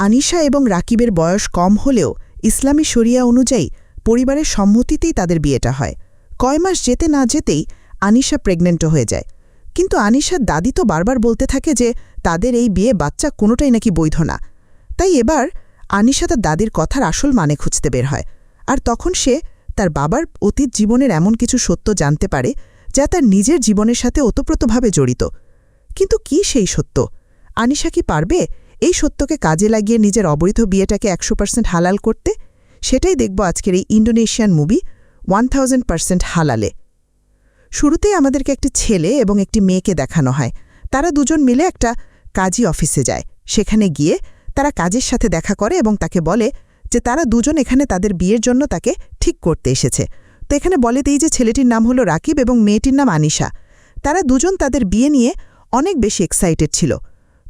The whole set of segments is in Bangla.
আনিশা এবং রাকিবের বয়স কম হলেও ইসলামী শরিয়া অনুযায়ী পরিবারের সম্মতিতেই তাদের বিয়েটা হয়। কয় মাস যেতে না যেতেই আনিশা প্রেগনেন্টও হয়ে যায়। কিন্তু আনিশার দাদি তো বারবার বলতে থাকে যে তাদের এই বিয়ে বাচ্চা কোনোটাই নাকি বৈধ না। তাই এবার আনিশা তার দাদির কথার আসল মানে খুঁজতে বের হয়। আর তখন সে তার বাবার অতীত জীবনের এমন কিছু সত্য জানতে পারে যা তার নিজের জীবনের সাথে ওতপ্রোতভাবে জড়িত। কিন্তু কি সেই সত্য? আনিশা কি পারবে এই সত্যকে কাজে লাগিয়ে নিজের অবৈধ বিয়েটাকে 100% হালাল করতে? সেটাই দেখব আজকের এই ইন্দোনেশিয়ান মুভি 1000% হালালে। শুরুতেই আমাদেরকে একটি ছেলে এবং একটি মেয়েকে দেখানো হয়। তারা দুজন মিলে একটা কাজী অফিসে যায়। সেখানে গিয়ে তারা কাজের সাথে দেখা করে এবং তাকে বলে যে তারা দুজন এখানে তাদের বিয়ের জন্য তাকে ঠিক করতে এসেছে। তো এখানে বলে দেই যে ছেলেটির নাম হলো রাকিব এবং মেয়েটির নাম আনিশা। তারা দুজন তাদের বিয়ে নিয়ে অনেক বেশি এক্সাইটেড ছিল।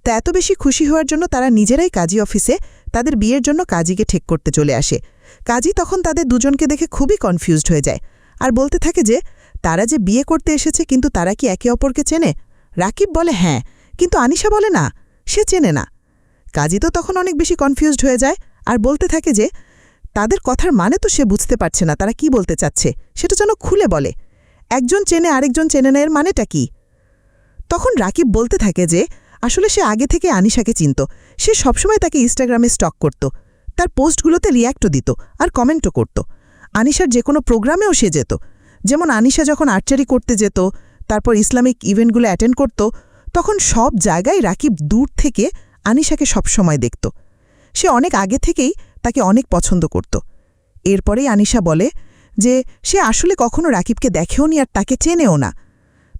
তা এত বেশি খুশি হওয়ার জন্য তারা নিজেরাই কাজী অফিসে তাদের বিয়ের জন্য কাজীকে ঠিক করতে চলে আসে। কাজী তখন তাদের দুজনকে দেখে খুবই কনফিউজড হয়ে যায় আর বলতে থাকে যে তারা যে বিয়ে করতে এসেছে কিন্তু তারা কি একে অপরকে চেনে? রাকিব বলে হ্যাঁ, কিন্তু আনিশা বলে না, সে চেনে না। কাজী তো তখন অনেক বেশি কনফিউজড হয়ে যায় আর বলতে থাকে যে তাদের কথার মানে তো সে বুঝতে পারছে না, তারা কি বলতে চাচ্ছে সেটা যেন খুলে বলে। একজন চেনে আরেকজন চেনে না, এর মানেটা কি? তখন রাকিব বলতে থাকে যে আসলে সে আগে থেকে আনিশাকে চিনত। সে সবসময় তাকে ইনস্টাগ্রামে স্টক করত, তার পোস্টগুলোতে রিয়্যাক্টও দিত আর কমেন্টও করত। আনিশার যে কোনো প্রোগ্রামেও সে যেত। যেমন আনিশা যখন আর্চারি করতে যেত, তারপর ইসলামিক ইভেন্টগুলো অ্যাটেন্ড করত, তখন সব জায়গায় রাকিব দূর থেকে আনিশাকে সবসময় দেখত। সে অনেক আগে থেকেই তাকে অনেক পছন্দ করত। এরপরেই আনিশা বলে যে সে আসলে কখনো রাকিবকে দেখেওনি আর তাকে চেনেও না।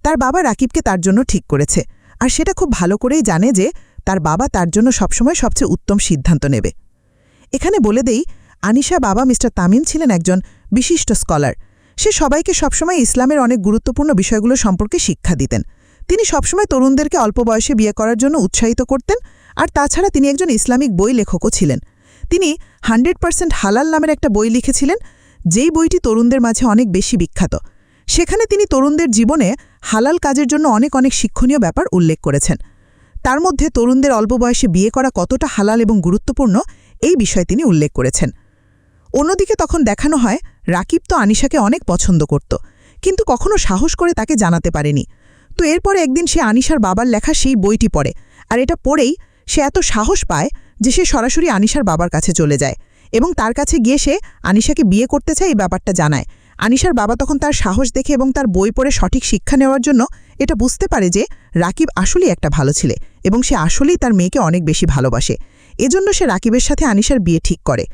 তার বাবা রাকিবকে তার জন্য ঠিক করেছে আর সেটা খুব ভালো করেই জানে যে তার বাবা তার জন্য সবসময় সবচেয়ে উত্তম সিদ্ধান্ত নেবে। এখানে বলে দেই আনিশা বাবা মিস্টার তামিম ছিলেন একজন বিশিষ্ট স্কলার। সে সবাইকে সবসময় ইসলামের অনেক গুরুত্বপূর্ণ বিষয়গুলো সম্পর্কে শিক্ষা দিতেন। তিনি সবসময় তরুণদেরকে অল্প বয়সে বিয়ে করার জন্য উৎসাহিত করতেন আর তাছাড়া তিনি একজন ইসলামিক বই লেখকও ছিলেন। তিনি 100% হালাল নামের একটা বই লিখেছিলেন, যেই বইটি তরুণদের মাঝে অনেক বেশি বিখ্যাত। সেখানে তিনি তরুণদের জীবনে হালাল কাজের জন্য অনেক শিক্ষণীয় ব্যাপার উল্লেখ করেছেন। তার মধ্যে তরুণদের অল্প বয়সে বিয়ে করা কতটা হালাল এবং গুরুত্বপূর্ণ এই বিষয়ে তিনি উল্লেখ করেছেন। অন্যদিকে তখন দেখানো হয় রাকিব তো আনিশাকে অনেক পছন্দ করত, কিন্তু কখনো সাহস করে তাকে জানাতে পারেনি। তো এরপরে একদিন সে আনিশার বাবার লেখা সেই বইটি পড়ে আর এটা পড়েই সে এত সাহস পায় যে সে সরাসরি আনিশার বাবার কাছে চলে যায় এবং তার কাছে গিয়ে সে আনিশাকে বিয়ে করতে চায় এই ব্যাপারটা জানায়। আনিশার বাবা তখন তার সাহস দেখে এবং তার বই পড়ে সঠিক শিক্ষা নেওয়ার জন্য এটা বুঝতে পারে যে রাকিব আসলেই একটা ভালো ছেলে এবং সে আসলেই তার মেয়েকে অনেক বেশি ভালোবাসে। এজন্য সে রাকিবের সাথে আনিশার বিয়ে ঠিক করে।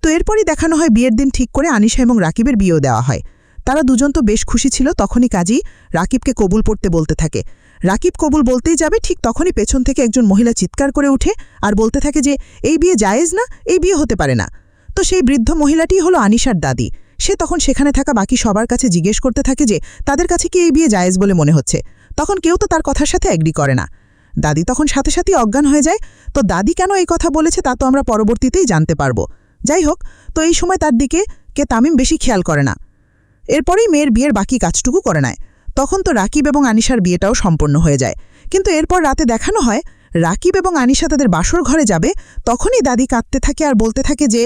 তো এরপরই দেখানো হয় বিয়ের দিন ঠিক করে আনিশা এবং রাকিবের বিয়েও দেওয়া হয়। তারা দুজন তো বেশ খুশি ছিল। তখনই কাজী রাকিবকে কবুল পড়তে বলতে থাকে। রাকিব কবুল বলতেই যাবে, ঠিক তখনই পেছন থেকে একজন মহিলা চিৎকার করে উঠে আর বলতে থাকে যে এই বিয়ে জায়েজ না, এই বিয়ে হতে পারে না। তো সেই বৃদ্ধ মহিলাটি হলো আনিশার দাদি। সে তখন সেখানে থাকা বাকি সবার কাছে জিজ্ঞেস করতে থাকে যে তাদের কাছে কি এই বিয়ে জায়েজ বলে মনে হচ্ছে। তখন কেউ তো তার কথার সাথে এগ্রি করে না। দাদি তখন সাথে সাথেই অজ্ঞান হয়ে যায়। তো দাদি কেন এই কথা বলেছে তা তো আমরা পরবর্তীতেই জানতে পারব। যাই হোক, তো এই সময় তার দিকে তামিম বেশি খেয়াল করে না। এরপরেই মেয়ের বিয়ের বাকি কাজটুকু করে নেয়। তখন তো রাকিব এবং আনিশার বিয়েটাও সম্পন্ন হয়ে যায়। কিন্তু এরপর রাতে দেখানো হয় রাকিব এবং আনিশা তাদের বাসর ঘরে যাবে। তখনই দাদি কাঁদতে থাকে আর বলতে থাকে যে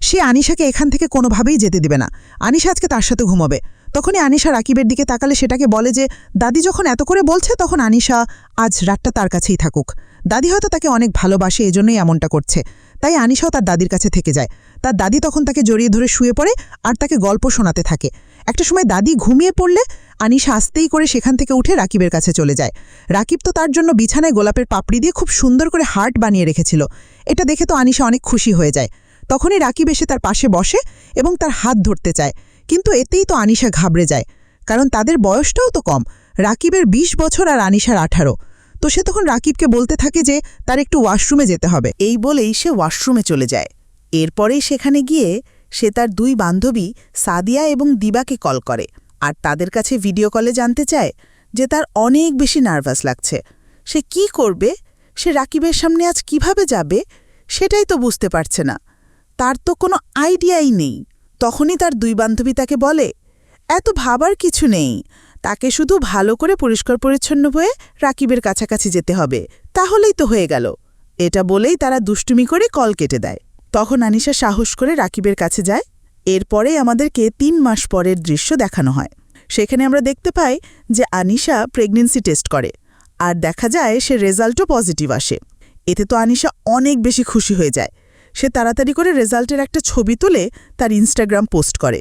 সে আনিশাকে এখান থেকে কোনোভাবেই যেতে দিবে না, আনিশা আজকে তার সাথে ঘুমাবে। তখনই আনিশা রাকিবের দিকে তাকালে সেটাকে বলে যে দাদি যখন এত করে বলছে তখন আনিশা আজ রাতটা তার কাছেই থাকুক। দাদি হয়তো তাকে অনেক ভালোবাসে, এজন্যই এমনটা করছে। তাই আনিশাও তার দাদির কাছে থেকে যায়। তার দাদি তখন তাকে জড়িয়ে ধরে শুয়ে পড়ে আর তাকে গল্প শোনাতে থাকে। একটা সময় দাদি ঘুমিয়ে পড়লে আনিশা আস্তেই করে সেখান থেকে উঠে রাকিবের কাছে চলে যায়। রাকিব তো তার জন্য বিছানায় গোলাপের পাপড়ি দিয়ে খুব সুন্দর করে হার্ট বানিয়ে রেখেছিল। এটা দেখে তো আনিশা অনেক খুশি হয়ে যায়। তখনই রাকিব এসে তার পাশে বসে এবং তার হাত ধরতে চায়, কিন্তু এতেই তো আনিশা ঘাবড়ে যায়, কারণ তাদের বয়সটাও তো কম। রাকিবের 20 বছর আর আনিশার 18। তো সে তখন রাকিবকে বলতে থাকে যে তার একটু ওয়াশরুমে যেতে হবে। এই বলেই সে ওয়াশরুমে চলে যায়। এরপরেই সেখানে গিয়ে সে তার 2 বান্ধবী সাদিয়া এবং দিবাকে কল করে আর তাদের কাছে ভিডিও কলে জানতে চায় যে তার অনেক বেশি নার্ভাস লাগছে। সে কি করবে, সে রাকিবের সামনে আজ কিভাবে যাবে সেটাই তো বুঝতে পারছে না। তার তো কোনো আইডিয়াই নেই। তখনই তার 2 বান্ধবী তাকে বলে এত ভাবার কিছু নেই, তাকে শুধু ভালো করে পরিষ্কার পরিচ্ছন্ন হয়ে রাকিবের কাছাকাছি যেতে হবে, তাহলেই তো হয়ে গেল। এটা বলেই তারা দুষ্টুমি করে কল কেটে দেয়। তখন আনিশা সাহস করে রাকিবের কাছে যায়। এরপরে আমাদেরকে ৩ মাস পরের দৃশ্য দেখানো হয়। সেখানে আমরা দেখতে পাই যে আনিশা প্রেগন্যান্সি টেস্ট করে, আর দেখা যায় সে রেজাল্টও পজিটিভ আসে। এতে তো আনিশা অনেক বেশি খুশি হয়ে যায়। সে তাড়াতাড়ি করে রেজাল্টের একটা ছবি তুলে তার ইনস্টাগ্রাম পোস্ট করে।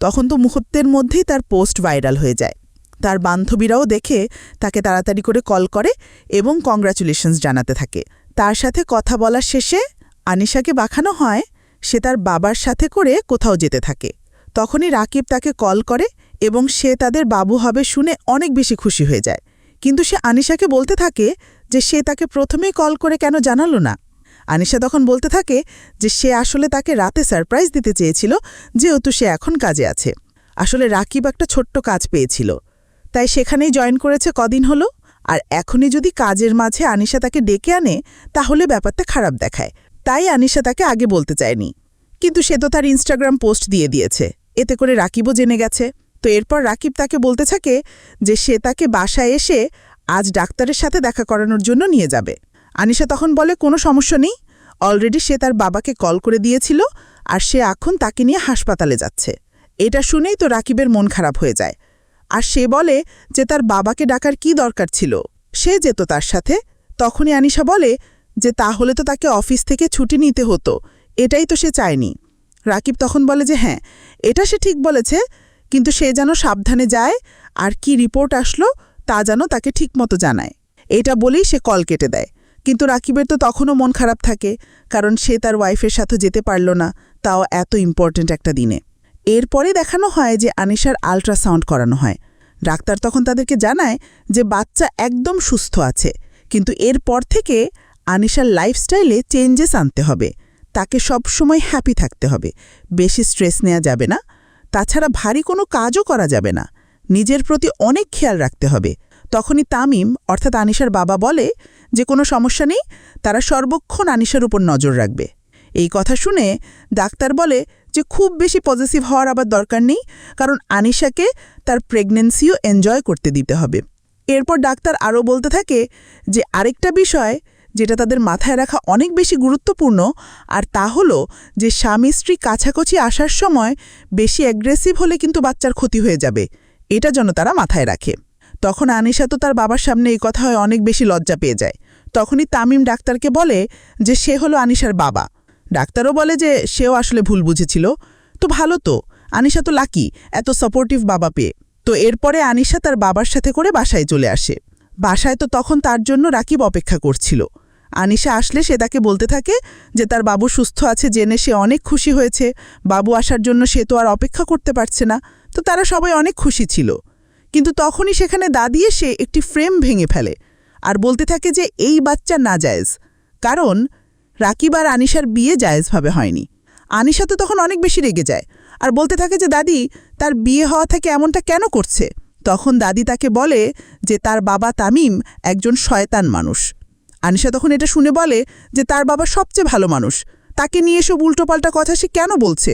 তখন তো মুহূর্তের মধ্যেই তার পোস্ট ভাইরাল হয়ে যায়। তার বান্ধবীরাও দেখে তাকে তাড়াতাড়ি করে কল করে এবং কংগ্রাচুলেশনস জানাতে থাকে। তার সাথে কথা বলার শেষে আনিশাকে দেখানো হয় সে তার বাবার সাথে করে কোথাও যেতে থাকে। তখনই রাকিব তাকে কল করে এবং সে তাদের বাবু হবে শুনে অনেক বেশি খুশি হয়ে যায়। কিন্তু সে আনিশাকে বলতে থাকে যে সে তাকে প্রথমেই কল করে কেন জানালো না। আনিশা তখন বলতে থাকে যে সে আসলে তাকে রাতে সারপ্রাইজ দিতে চেয়েছিল, যেহেতু সে এখন কাজে আছে। আসলে রাকিব একটা ছোট্ট কাজ পেয়েছিল, তাই সেখানেই জয়েন করেছে কদিন হলো। আর এখনই যদি কাজের মাঝে আনিশা তাকে ডেকে আনে তাহলে ব্যাপারটা খারাপ দেখায়। তাই আনিশা তাকে আগে বলতে চায়নি। কিন্তু সে তো তার ইনস্টাগ্রাম পোস্ট দিয়ে দিয়েছে, এতে করে রাকিবও জেনে গেছে। তো এরপর রাকিব তাকে বলতে থাকে যে সে তাকে বাসায় এসে আজ ডাক্তারের সাথে দেখা করানোর জন্য নিয়ে যাবে। আনিশা তখন বলে কোনো সমস্যা নেই, অলরেডি সে তার বাবাকে কল করে দিয়েছিল আর সে এখন তাকে নিয়ে হাসপাতালে যাচ্ছে। এটা শুনেই তো রাকিবের মন খারাপ হয়ে যায়। আর সে বলে যে তার বাবাকে ডাকার কি দরকার ছিল, সে যেত তার সাথে। তখনই আনিশা বলে যে তাহলে তো তাকে অফিস থেকে ছুটি নিতে হতো, এটাই তো সে চায়নি। রাকিব তখন বলে যে হ্যাঁ, এটা সে ঠিক বলেছে, কিন্তু সে যেন সাবধানে যায় আর কি রিপোর্ট আসলো তা যেন তাকে ঠিকমতো জানায়। এটা বলেই সে কল কেটে দেয়। কিন্তু রাকিবের তো তখনও মন খারাপ থাকে, কারণ সে তার ওয়াইফের সাথে যেতে পারল না, তাও এত ইম্পর্ট্যান্ট একটা দিনে। এরপরে দেখানো হয় যে আনিশার আল্ট্রাসাউন্ড করানো হয়। ডাক্তার তখন তাদেরকে জানায় যে বাচ্চা একদম সুস্থ আছে, কিন্তু এরপর থেকে আনিশার লাইফস্টাইলে চেঞ্জেস আনতে হবে। তাকে সবসময় হ্যাপি থাকতে হবে, বেশি স্ট্রেস নেওয়া যাবে না, তাছাড়া ভারী কোনো কাজও করা যাবে না, নিজের প্রতি অনেক খেয়াল রাখতে হবে। তখনই তামিম অর্থাৎ আনিশার বাবা বলে যে কোনো সমস্যা নেই, তারা সর্বক্ষণ আনিশার উপর নজর রাখবে। এই কথা শুনে ডাক্তার বলে যে খুব বেশি পজিটিভ হওয়ার আবার দরকার নেই, কারণ আনিশাকে তার প্রেগন্যান্সিও এনজয় করতে দিতে হবে। এরপর ডাক্তার আরও বলতে থাকে যে আরেকটা বিষয় যেটা তাদের মাথায় রাখা অনেক বেশি গুরুত্বপূর্ণ, আর তা হলো যে স্বামী স্ত্রী কাছাকাছি আসার সময় বেশি অ্যাগ্রেসিভ হলে কিন্তু বাচ্চার ক্ষতি হয়ে যাবে, এটা যেন তারা মাথায় রাখে। তখন আনিশা তো তার বাবার সামনে এই কথা হয় অনেক বেশি লজ্জা পেয়ে যায়। তখনই তামিম ডাক্তারকে বলে যে সে হলো আনিশার বাবা। ডাক্তারও বলে যে সেও আসলে ভুল বুঝেছিল। তো ভালো তো, আনিশা তো লাকি এত সাপোর্টিভ বাবা পেয়ে। তো এরপরে আনিশা তার বাবার সাথে করে বাসায় চলে আসে। বাসায় তো তখন তার জন্য রাকিব অপেক্ষা করছিল। আনিশা আসলে সে তাকে বলতে থাকে যে তার বাবু সুস্থ আছে জেনে সে অনেক খুশি হয়েছে। বাবু আসার জন্য সে তো আর অপেক্ষা করতে পারছে না। তো তারা সবাই অনেক খুশি ছিল। কিন্তু তখনই সেখানে দাদি এসে একটি ফ্রেম ভেঙে ফেলে আর বলতে থাকে যে এই বাচ্চা নাজায়েজ, কারণ রাকিব আর আনিশার বিয়ে জায়েজভাবে হয়নি। আনিশা তো তখন অনেক বেশি রেগে যায় আর বলতে থাকে যে দাদি তার বিয়ে হওয়া থেকে এমনটা কেন করছে। তখন দাদি তাকে বলে যে তার বাবা তামিম একজন শয়তান মানুষ। আনিশা তখন এটা শুনে বলে যে তার বাবা সবচেয়ে ভালো মানুষ, তাকে নিয়ে এসব উল্টোপাল্টা কথা সে কেন বলছে।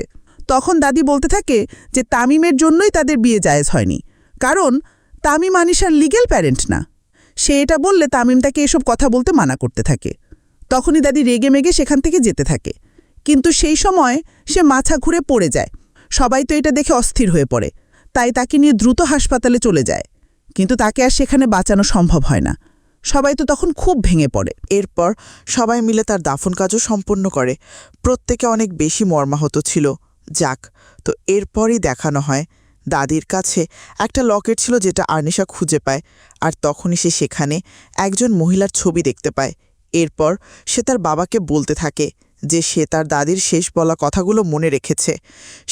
তখন দাদি বলতে থাকে যে তামিমের জন্যই তাদের বিয়ে জায়েজ হয়নি, কারণ তামিম আনিশার লিগ্যাল প্যারেন্ট না। সে এটা বললে তামিম তাকে এসব কথা বলতে মানা করতে থাকে। তখনই দাদি রেগে মেগে সেখান থেকে যেতে থাকে। কিন্তু সেই সময় সে মাথা ঘুরে পড়ে যায়। সবাই তো এটা দেখে অস্থির হয়ে পড়ে, তাই তাকে নিয়ে দ্রুত হাসপাতালে চলে যায়। কিন্তু তাকে আর সেখানে বাঁচানো সম্ভব হয় না। সবাই তো তখন খুব ভেঙে পড়ে। এরপর সবাই মিলে তার দাফন কাজও সম্পন্ন করে। প্রত্যেকে অনেক বেশি মর্মাহত ছিল। যাক, তো এরপরই দেখানো হয় দাদির কাছে একটা লকেট ছিল যেটা আনিশা খুঁজে পায়, আর তখনই সে সেখানে একজন মহিলার ছবি দেখতে পায়। এরপর সে তার বাবাকে বলতে থাকে যে সে তার দাদির শেষ বলা কথাগুলো মনে রেখেছে।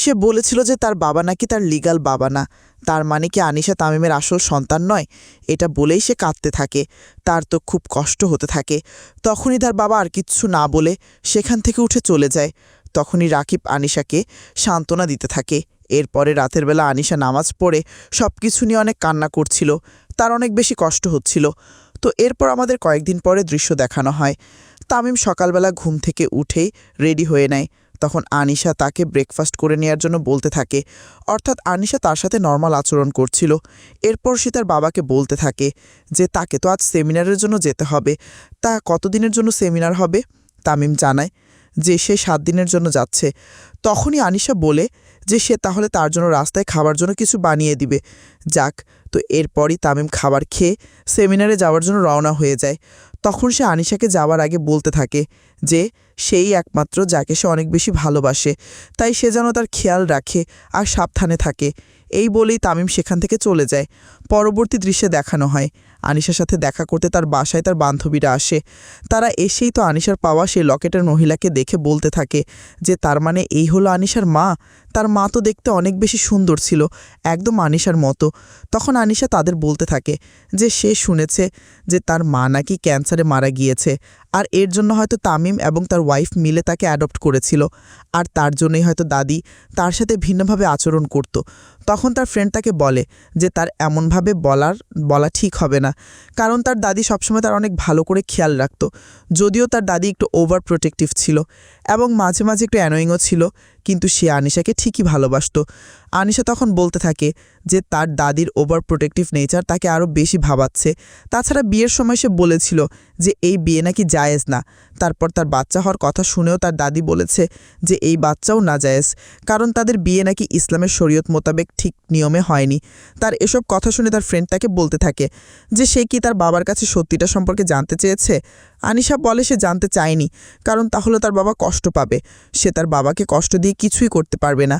সে বলেছিল যে তার বাবা নাকি তার লিগ্যাল বাবা না, তার মানে কি আনিশা তামিমের আসল সন্তান নয়। এটা বলেই সে কাঁদতে থাকে। তার তো খুব কষ্ট হতে থাকে। তখনই তার বাবা আর কিচ্ছু না বলে সেখান থেকে উঠে চলে যায়। তখনই রাকিব আনিশাকে সান্ত্বনা দিতে থাকে। এরপরে রাতের বেলা আনিশা নামাজ পড়ে সব কিছু নিয়ে অনেক কান্না করছিল, তার অনেক বেশি কষ্ট হচ্ছিল। তো এরপর আমাদের কয়েকদিন পরে দৃশ্য দেখানো হয়। তামিম সকালবেলা ঘুম থেকে উঠেই রেডি হয়ে নেয়। তখন আনিশা তাকে ব্রেকফাস্ট করে নেওয়ার জন্য বলতে থাকে, অর্থাৎ আনিশা তার সাথে নর্মাল আচরণ করছিল। এরপর সে তার বাবাকে বলতে থাকে যে তাকে তো আজ সেমিনারের জন্য যেতে হবে। তা কতদিনের জন্য সেমিনার হবে? তামিম জানায় যে সে 7 দিনের জন্য যাচ্ছে। তখনই আনিশা বলে যে সে তাহলে তার জন্য রাস্তায় খাবার জন্য কিছু বানিয়ে দিবে। যাক, তো এরপরই তামিম খাবার খেয়ে সেমিনারে যাওয়ার জন্য রওনা হয়ে যায়। তখন সে আনিশাকে যাওয়ার আগে বলতে থাকে যে সেই একমাত্র যাকে সে অনেক বেশি ভালোবাসে, তাই সে যেন তার খেয়াল রাখে আর সাবধানে থাকে। এই বলেই তামিম সেখান থেকে চলে যায়। পরবর্তী দৃশ্যে দেখানো হয় আনিশার সাথে দেখা করতে তার বাসায় তার বান্ধবীরা আসে। তারা এসেই তো আনিশার পাওয়া সেই লকেটের মহিলাকে দেখে বলতে থাকে যে তার মানে এই হলো আনিশার মা। তার মা তো দেখতে অনেক বেশি সুন্দর ছিল, একদম আনিশার মতো। তখন আনিশা তাদের বলতে থাকে যে সে শুনেছে যে তার মা নাকি ক্যান্সারে মারা গিয়েছে, আর এর জন্য হয়তো তামিম এবং তার ওয়াইফ মিলে তাকে অ্যাডপ্ট করেছিল, আর তার জন্যই হয়তো দাদি তার সাথে ভিন্নভাবে আচরণ করত। তখন তার ফ্রেন্ড তাকে বলে যে তার এমনভাবে বলা ঠিক হবে না, কারণ তার দাদি সবসময় তার অনেক ভালো করে খেয়াল রাখত। যদিও তার দাদি একটু ওভার প্রোটেক্টিভ ছিল এবং মাঝে মাঝে একটু অ্যানোয়িংও ছিল, কিন্তু সে আনিশাকে ঠিকই ভালোবাসত। আনিশা তখন বলতে থাকে যে তার দাদির ওভার প্রোটেক্টিভ নেচার তাকে আরও বেশি ভাবাচ্ছে। তাছাড়া বিয়ের সময় সে বলেছিল যে এই বিয়ে নাকি জায়েজ না। তারপর তার বাচ্চা হওয়ার কথা শুনেও তার দাদি বলেছে যে এই বাচ্চাও না জায়েজ, কারণ তাদের বিয়ে নাকি ইসলামের শরীয়ত মোতাবেক ঠিক নিয়মে হয়নি। তার এসব কথা শুনে তার ফ্রেন্ড তাকে বলতে থাকে যে সে কি তার বাবার কাছে সত্যিটা সম্পর্কে জানতে চেয়েছে। আনিশা বলে সে জানতে চায়নি, কারণ তাহলে তার বাবা কষ্ট পাবে, সে তার বাবাকে কষ্ট দিয়ে কিছুই করতে পারবে না।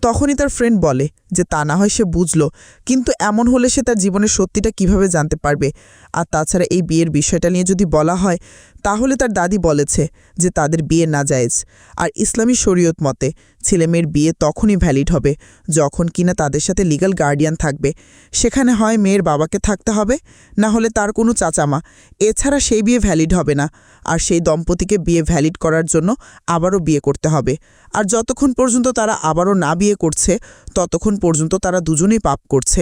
তখনই তার ফ্রেন্ড বলে যে তা না হয় সে বুঝল, কিন্তু এমন হলে সে তার জীবনের সত্যিটা কিভাবে জানতে পারবে। আর তাছাড়া এই বিয়ের বিষয়টা নিয়ে যদি বলা হয় তাহলে তার দাদি বলেছে যে তাদের বিয়ে নাজায়েজ, আর ইসলামী শরীয়ত মতে ছেলেমেয়ের বিয়ে তখনই ভ্যালিড হবে যখন কিনা তাদের সাথে লিগ্যাল গার্ডিয়ান থাকবে। সেখানে হয় মেয়ের বাবাকে থাকতে হবে, না হলে তার কোনো চাচামা, এছাড়া সেই বিয়ে ভ্যালিড হবে না। আর সেই দম্পতিকে বিয়ে ভ্যালিড করার জন্য আবারও বিয়ে করতে হবে। আর যতক্ষণ পর্যন্ত তারা আবারও না বিয়ে করছে ততক্ষণ পর্যন্ত তারা দুজনেই পাপ করছে।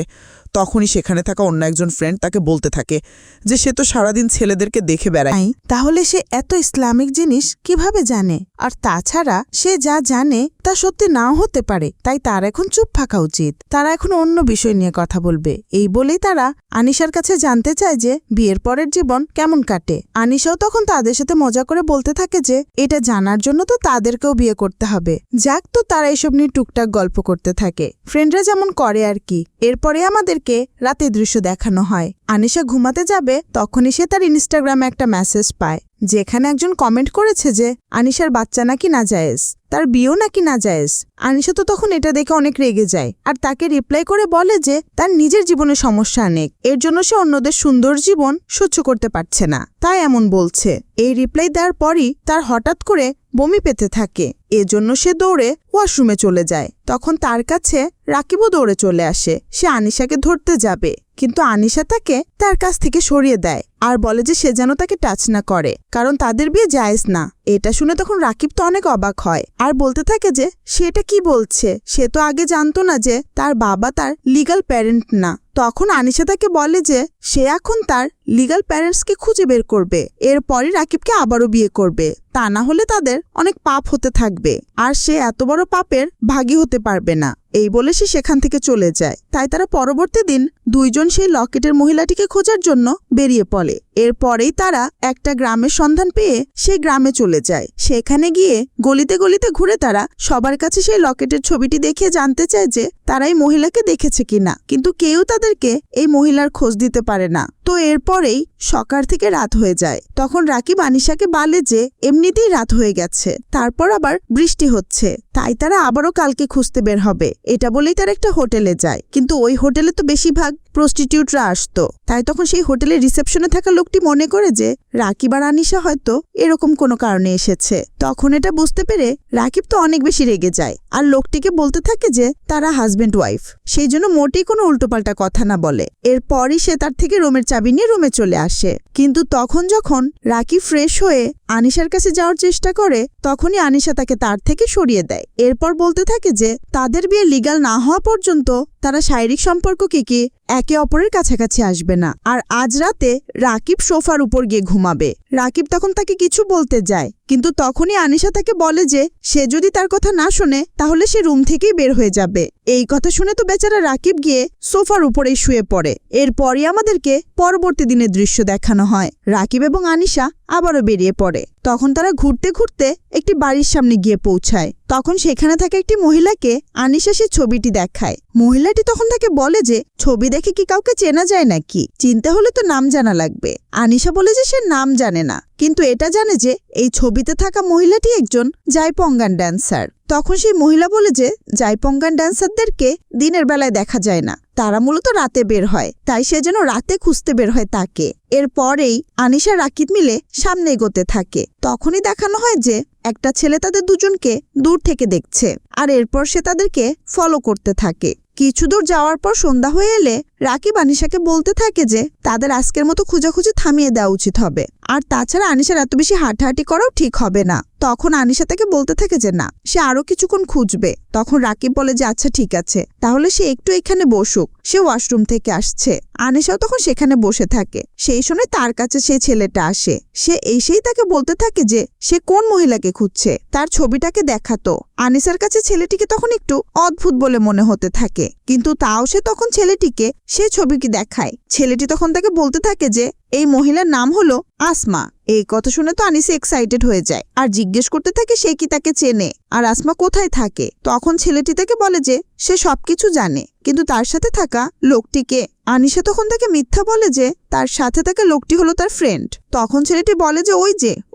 তখনই সেখানে থাকা অন্য একজন ফ্রেন্ড তাকে বলতে থাকে যে সে তো সারাদিন ছেলেদেরকে দেখে বেড়ায়, তাহলে সে এত ইসলামিক জিনিস কিভাবে জানে? আর তাছাড়া সে যা জানে তা সত্যি নাও হতে পারে, তাই তার এখন চুপ থাকা উচিত। তারা এখন অন্য বিষয় নিয়ে কথা বলবে। এই বলেই তারা আনিশার কাছে জানতে চায় যে বিয়ের পরের জীবন কেমন কাটে। আনিশাও তখন তাদের সাথে মজা করে বলতে থাকে যে এটা জানার জন্য তো তাদেরকেও বিয়ে করতে হবে। যাক, তো তারা এসব নিয়ে টুকটাক গল্প করতে থাকে, ফ্রেন্ডরা যেমন করে আর কি। এরপরে আমাদেরকে রাতের দৃশ্য দেখানো হয়। আনিশা ঘুমাতে যাবে তখনই সে তার ইনস্টাগ্রামে একটা মেসেজ পায়, যেখানে একজন কমেন্ট করেছে যে আনিশার বাচ্চা নাকি নাজায়েজ, তার বিয়েও নাকি নাজায়েজ। আনিশা তো তখন এটা দেখে অনেক রেগে যায় আর তাকে রিপ্লাই করে বলে যে তার নিজের জীবনে সমস্যা অনেক, এর জন্য সে অন্যদের সুন্দর জীবন সহ্য করতে পারছে না, তাই এমন বলছে। এই রিপ্লাই দেওয়ার পরই তার হঠাৎ করে বমি পেতে থাকে, এজন্য সে দৌড়ে ওয়াশরুমে চলে যায়। তখন তার কাছে রাকিবও দৌড়ে চলে আসে। সে আনিশাকে ধরতে যাবে, কিন্তু আনিশা তাকে তার কাছ থেকে সরিয়ে দেয় আর বলে যে সে যেন তাকে টাচ না করে, কারণ তাদের বিয়ে জায়েজ না। এটা শুনে তখন রাকিব তো অনেক অবাক হয় আর বলতে থাকে যে সে এটা কি বলছে, সে তো আগে জানতো না যে তার বাবা তার লিগ্যাল প্যারেন্ট না। তখন আনিশা তাকে বলে যে সে এখন তার লিগ্যাল প্যারেন্টসকে খুঁজে বের করবে, এরপরই রাকিবকে আবারও বিয়ে করবে, তা না হলে তাদের অনেক পাপ হতে থাকবে আর সে এত বড় পাপের ভাগী হতে পারবে না। এই বলে সে সেখান থেকে চলে যায়। তাই তারা পরবর্তী দিন দুইজন সেই লকেটের মহিলাটিকে খোঁজার জন্য বেরিয়ে পড়ে। এরপরেই তারা একটা গ্রামের সন্ধান পেয়ে সেই গ্রামে চলে যায়। সেখানে গিয়ে গলিতে গলিতে ঘুরে তারা সবার কাছে সেই লকেটের ছবিটি দেখে জানতে চায় যে তারা এই মহিলাকে দেখেছে কিনা, কিন্তু কেউ তাদেরকে এই মহিলার খোঁজ দিতে পারে না। তো এরপরেই সকাল থেকে রাত হয়ে যায়। তখন রাকিব আনিশাকে বলে যে এমনিতেই রাত হয়ে গেছে, তারপর আবার বৃষ্টি হচ্ছে, তাই তারা আবারও কালকে খুঁজতে বের হবে। এটা বলেই তারা একটা হোটেলে যায়, কিন্তু ওই হোটেলে তো বেশিরভাগ প্রস্টিটিউটরা আসতো। তাই তখন সেই হোটেলের রিসেপশনে থাকা লোকটি মনে করে যে রাকিব আর আনিশা হয়তো এরকম কোনো কারণে এসেছে। তখন এটা বুঝতে পেরে রাকিব তো অনেক বেশি রেগে যায় আর লোকটিকে বলতে থাকে যে তারা হাজব্যান্ড ওয়াইফ, সেই জন্য মোটেই কোনো উল্টোপাল্টা কথা না বলে। এরপরই সে তার থেকে রুমের চাবি নিয়ে রুমে চলে আসে। কিন্তু তখন যখন রাকিব ফ্রেশ হয়ে আনিশার কাছে যাওয়ার চেষ্টা করে তখনই আনিশা তাকে তার থেকে সরিয়ে দেয়। এরপর বলতে থাকে যে তাদের বিয়ে লিগ্যাল না হওয়া পর্যন্ত তারা শারীরিক সম্পর্ককে কি একে অপরের কাছাকাছি আসবে না। আর আজ রাতে রাকিব সোফার উপর গিয়ে ঘুমাবে। রাকিব তখন তাকে কিছু বলতে যায়, কিন্তু তখনই আনিশা তাকে বলে যে সে যদি তার কথা না শোনে তাহলে সে রুম থেকেই বের হয়ে যাবে। এই কথা শুনে তো বেচারা রাকিব গিয়ে সোফার উপরেই শুয়ে পড়ে। এরপরই আমাদেরকে পরবর্তী দিনের দৃশ্য দেখানো হয়। রাকিব এবং আনিশা আবারও বেরিয়ে পড়ে। তখন তারা ঘুরতে ঘুরতে একটি বাড়ির সামনে গিয়ে পৌঁছায়। তখন সেখানে থাকা একটি মহিলাকে আনিশা সে ছবিটি দেখায়। মহিলাটি তখন তাকে বলে যে ছবি দেখে কি কাউকে চেনা যায় নাকি, চিনতে হলে তো নাম জানা লাগবে। আনিশা বলে যে সে নাম জানে না, কিন্তু এটা জানে যে এই ছবিতে থাকা মহিলাটি একজন জাইপঙ্গান ড্যান্সার। তখন সেই মহিলা বলে যে জাইপঙ্গান ড্যান্সারদেরকে দিনের বেলায় দেখা যায় না, তারা মূলত রাতে বের হয়, তাই সে যেন রাতে খুঁজতে বের হয় তাকে। এরপরেই আনিশা রাকিব মিলে সামনে এগোতে থাকে। তখনই দেখানো হয় যে একটা ছেলে তাদের দুজনকে দূর থেকে দেখছে, আর এরপর সে তাদেরকে ফলো করতে থাকে। কিছু দূর যাওয়ার পর সন্ধ্যা হয়ে এলে রাকিব আনিশাকে বলতে থাকে যে তাদের আজকের মতো খোঁজাখুঁজি থামিয়ে দেওয়া উচিত হবে, আর তাছাড়া আনিশার এত বেশি হাঁটাহাঁটি করাও ঠিক হবে না। তখন আনিশা তাকে বলতে থাকে যে না, সে আরো কিছুক্ষণ খুঁজবে। তখন রাকিব বলে যে আচ্ছা ঠিক আছে, তাহলে সে একটু এখানে বসুক, সে ওয়াশরুম থেকে আসছে। আনিশাও তখন সেখানে বসে থাকে। সেই সময় তার কাছে সেই ছেলেটা আসে। সে এসেই তাকে বলতে থাকে যে সে কোন মহিলাকে খুঁজছে, তার ছবিটাকে দেখাতো। আনিসার কাছে ছেলেটিকে তখন একটু অদ্ভুত বলে মনে হতে থাকে, কিন্তু তাও সে তখন ছেলেটিকে সে ছবিটি দেখায়। ছেলেটি তখন তাকে বলতে থাকে যে এই মহিলার নাম হলো আসমা। এই কথা শুনে তো আনিসা এক্সাইটেড হয়ে যায় আর জিজ্ঞেস করতে থাকে সে কি তাকে চেনে আর আসমা কোথায় থাকে। তখন ছেলেটি তাকে বলে যে সে সবকিছু জানে, কিন্তু তার সাথে থাকা লোকটিকে। আনিশা তখন তাকে মিথ্যা বলে যে তার সাথে থাকা লোকটি হলো তার ফ্রেন্ড। তখন ছেলেটি বলে যে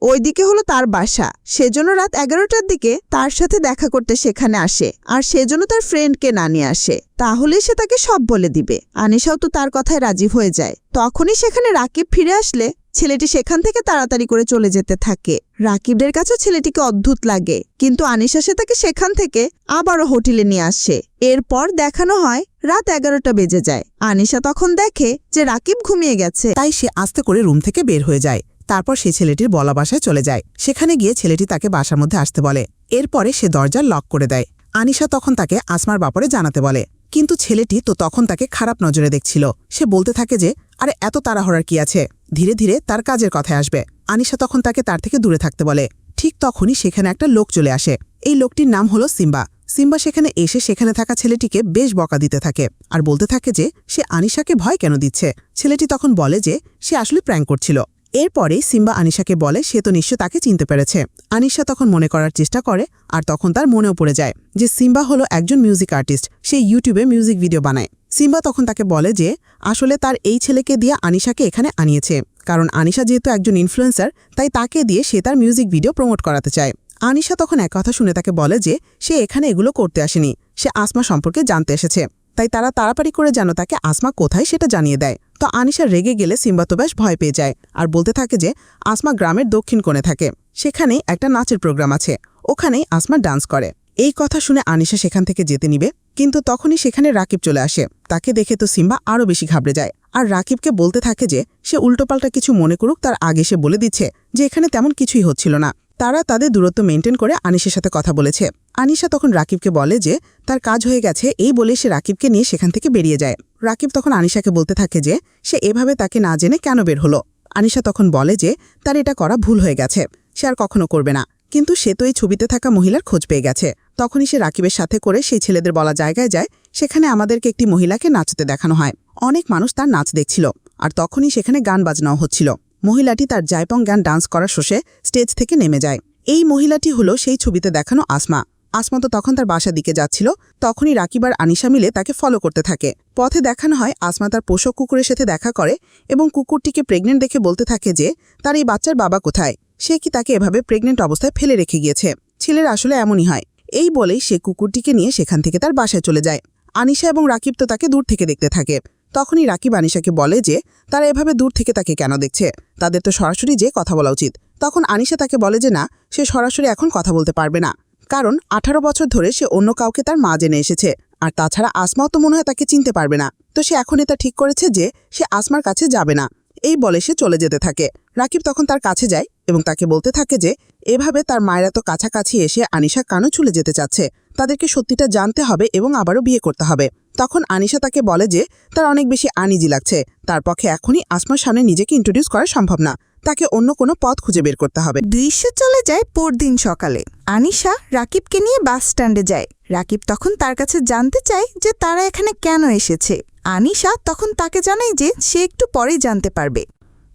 ওই দিকে হলো তার বাসা, সেজন্য রাত 11টার দিকে তার সাথে দেখা করতে সেখানে আসে, আর সেজন্য তার ফ্রেন্ডকে না নিয়ে আসে, তাহলে সে তাকে সব বলে দিবে। আনিশাও তো তার কথায় রাজি হয়ে যায়। তখনই সেখানে রাকিব ফিরে আসলে ছেলেটি সেখান থেকে তাড়াতাড়ি করে চলে যেতে থাকে। রাকিবদের কাছেও ছেলেটিকে অদ্ভুত লাগে, কিন্তু আনিশা সে তাকে সেখান থেকে আবারও হোটেলে নিয়ে আসে। এরপর দেখানো হয় রাত 11টা বেজে যায়। আনিশা তখন দেখে যে রাকিব ঘুমিয়ে গেছে, তাই সে আস্তে করে রুম থেকে বের হয়ে যায়। তারপর সে ছেলেটির বলা বাসায় চলে যায়। সেখানে গিয়ে ছেলেটি তাকে বাসার মধ্যে আসতে বলে। এরপরে সে দরজা লক করে দেয়। আনিশা তখন তাকে আসমার ব্যাপারে জানাতে বলে, কিন্তু ছেলেটি তো তখন তাকে খারাপ নজরে দেখছিল। সে বলতে থাকে যে আরে এত তাড়াহুড়ার কি আছে, ধীরে ধীরে তার কাজের কথায় আসবে। আনিশা তখন তাকে তার থেকে দূরে থাকতে বলে। ঠিক তখনই সেখানে একটা লোক চলে আসে। এই লোকটির নাম হলো সিম্বা। সিম্বা সেখানে এসে সেখানে থাকা ছেলেটিকে বেশ বকা দিতে থাকে আর বলতে থাকে যে সে আনিশাকে ভয় কেন দিচ্ছে। ছেলেটি তখন বলে যে সে আসলে প্র্যাঙ্ক করছিল। এরপরে সিম্বা আনিশাকে বলে সে তো নিশ্চয় তাকে চিনতে পেরেছে। আনিশা তখন মনে করার চেষ্টা করে, আর তখন তার মনেও পড়ে যায় যে সিম্বা হলো একজন মিউজিক আর্টিস্ট, সে ইউটিউবে মিউজিক ভিডিও বানায়। সিম্বা তখন তাকে বলে যে আসলে তার এই ছেলেকে দিয়ে আনিশাকে এখানে আনিয়েছে, কারণ আনিশা যেহেতু একজন ইনফ্লুয়েন্সার, তাই তাকে দিয়ে সে তার মিউজিক ভিডিও প্রমোট করাতে চায়। আনিশা তখন এক কথা শুনে তাকে বলে যে সে এখানে এগুলো করতে আসেনি, সে আসমা সম্পর্কে জানতে এসেছে, তাই তারা তাড়াতাড়ি করে যেন তাকে আসমা কোথায় সেটা জানিয়ে দেয়। তো আনিশা রেগে গেলে সিম্বা তো বেশ ভয় পেয়ে যায় আর বলতে থাকে যে আসমা গ্রামের দক্ষিণ কোণে থাকে, সেখানে একটা নাচের প্রোগ্রাম আছে, ওখানেই আসমা ডান্স করে। এই কথা শুনে আনিশা সেখান থেকে যেতে নিবে, কিন্তু তখনই সেখানে রাকিব চলে আসে। তাকে দেখে তো সিম্বা আরও বেশি ঘাবড়ে যায় আর রাকিবকে বলতে থাকে যে সে উল্টোপাল্টা কিছু মনে করুক, তার আগে সে বলে দিচ্ছে যে এখানে তেমন কিছুই হচ্ছিল না। তারা তাদের দূরত্ব মেনটেন করে আনিশার সাথে কথা বলেছে। আনিশা তখন রাকিবকে বলে যে তার কাজ হয়ে গেছে, এই বলে সে রাকিবকে নিয়ে সেখান থেকে বেরিয়ে যায়। রাকিব তখন আনিশাকে বলতে থাকে যে সে এভাবে তাকে না জেনে কেন বের হলো। আনিশা তখন বলে যে তার এটা করা ভুল হয়ে গেছে, সে আর কখনো করবে না, কিন্তু সে তো এই ছবিতে থাকা মহিলার খোঁজ পেয়ে গেছে। তখনই সে রাকিবের সাথে করে সেই ছেলেদের বলা জায়গায় যায়। সেখানে আমাদেরকে একটি মহিলাকে নাচতে দেখানো হয়। অনেক মানুষ তার নাচ দেখছিল, আর তখনই সেখানে গান বাজনাও হচ্ছিল। মহিলাটি তার জাইপং গান ডান্স করার শেষে স্টেজ থেকে নেমে যায়। এই মহিলাটি হলো সেই ছবিতে দেখানো আসমা। আসমা তো তখন তার বাসার দিকে যাচ্ছিল, তখনই রাকিব আর আনিশা মিলে তাকে ফলো করতে থাকে। পথে দেখানো হয় আসমা তার পোষক কুকুরের সাথে দেখা করে এবং কুকুরটিকে প্রেগনেন্ট দেখে বলতে থাকে যে তার এই বাচ্চার বাবা কোথায়, সে কি তাকে এভাবে প্রেগনেন্ট অবস্থায় ফেলে রেখে গিয়েছে। ছেলের আসলে এমনই হয়। এই বলেই সে কুকুরটিকে নিয়ে সেখান থেকে তার বাসায় চলে যায়। আনিশা এবং রাকিব তো তাকে দূর থেকে দেখতে থাকে। তখনই রাকিব আনিশাকে বলে যে তারা এভাবে দূর থেকে তাকে কেন দেখছে, তাদের তো সরাসরি যে কথা বলা উচিত। তখন আনিশা তাকে বলে যে না, সে সরাসরি এখন কথা বলতে পারবে না, কারণ 18 বছর ধরে সে অন্য কাউকে তার মা জেনে এসেছে, আর তাছাড়া আসমাও তো মনে হয় তাকে চিনতে পারবে না। তো সে এখন এটা ঠিক করেছে যে সে আসমার কাছে যাবে না। এই বলে সে চলে যেতে থাকে। রাকিব তখন তার কাছে যায় এবং তাকে বলতে থাকে যে এভাবে তার মায়েরা তো কাছাকাছি এসে আনিশা কেন চলে যেতে চাচ্ছে, তাদেরকে সত্যিটা জানতে হবে এবং আবারও বিয়ে করতে হবে। তখন আনিশা তাকে বলে যে তার অনেক বেশি আনইজি লাগছে, তার পক্ষে এখনই আসমার সামনে নিজেকে ইন্ট্রোডিউস করা সম্ভব না, তাকে অন্য কোনো পথ খুঁজে বের করতে হবে। দৃশ্য চলে যায় পরদিন সকালে। আনিশা রাকিবকে নিয়ে বাস স্ট্যান্ডে যায়। রাকিব তখন তার কাছে জানতে চায় যে তারা এখানে কেন এসেছে। আনিশা তখন তাকে জানায় যে সে একটু পরেই জানতে পারবে।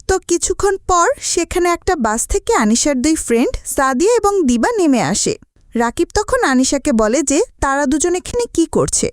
তো কিছুক্ষণ পর সেখানে একটা বাস থেকে আনিশার দুই ফ্রেন্ড সাদিয়া এবং দিবা নেমে আসে। রাকিব তখন আনিশাকে বলে যে তারা দুজন এখানে কি করছে।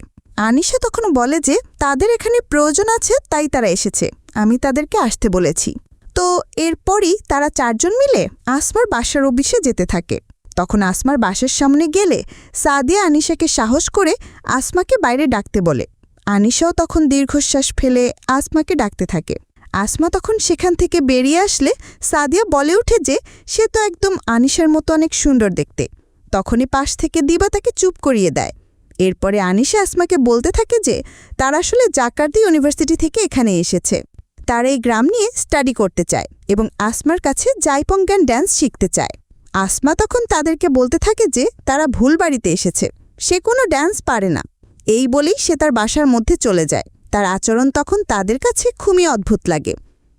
আনিশা তখন বলে যে তাদের এখানে প্রয়োজন আছে, তাই তারা এসেছে, আমি তাদেরকে আসতে বলেছি। তো এরপরই তারা চারজন মিলে আসমার বাসার অফিসে যেতে থাকে। তখন আসমার বাসার সামনে গেলে সাদিয়া আনিশাকে সাহস করে আসমাকে বাইরে ডাকতে বলে। আনিশাও তখন দীর্ঘশ্বাস ফেলে আসমাকে ডাকতে থাকে। আসমা তখন সেখান থেকে বেরিয়ে আসলে সাদিয়া বলে ওঠে যে সে তো একদম আনিশার মতো অনেক সুন্দর দেখতে। তখনই পাশ থেকে দিবা তাকে চুপ করিয়ে দেয়। এরপরে আনিশা আসমাকে বলতে থাকে যে তারা আসলে জাকার্তা ইউনিভার্সিটি থেকে এখানে এসেছে। তারা এই গ্রাম নিয়ে স্টাডি করতে চায় এবং আসমার কাছে জাইপঙ্গান ড্যান্স শিখতে চায়। আসমা তখন তাদেরকে বলতে থাকে যে তারা ভুল বাড়িতে এসেছে, সে কোনো ড্যান্স পারে না। এই বলেই সে তার বাসার মধ্যে চলে যায়। তার আচরণ তখন তাদের কাছে খুবই অদ্ভুত লাগে।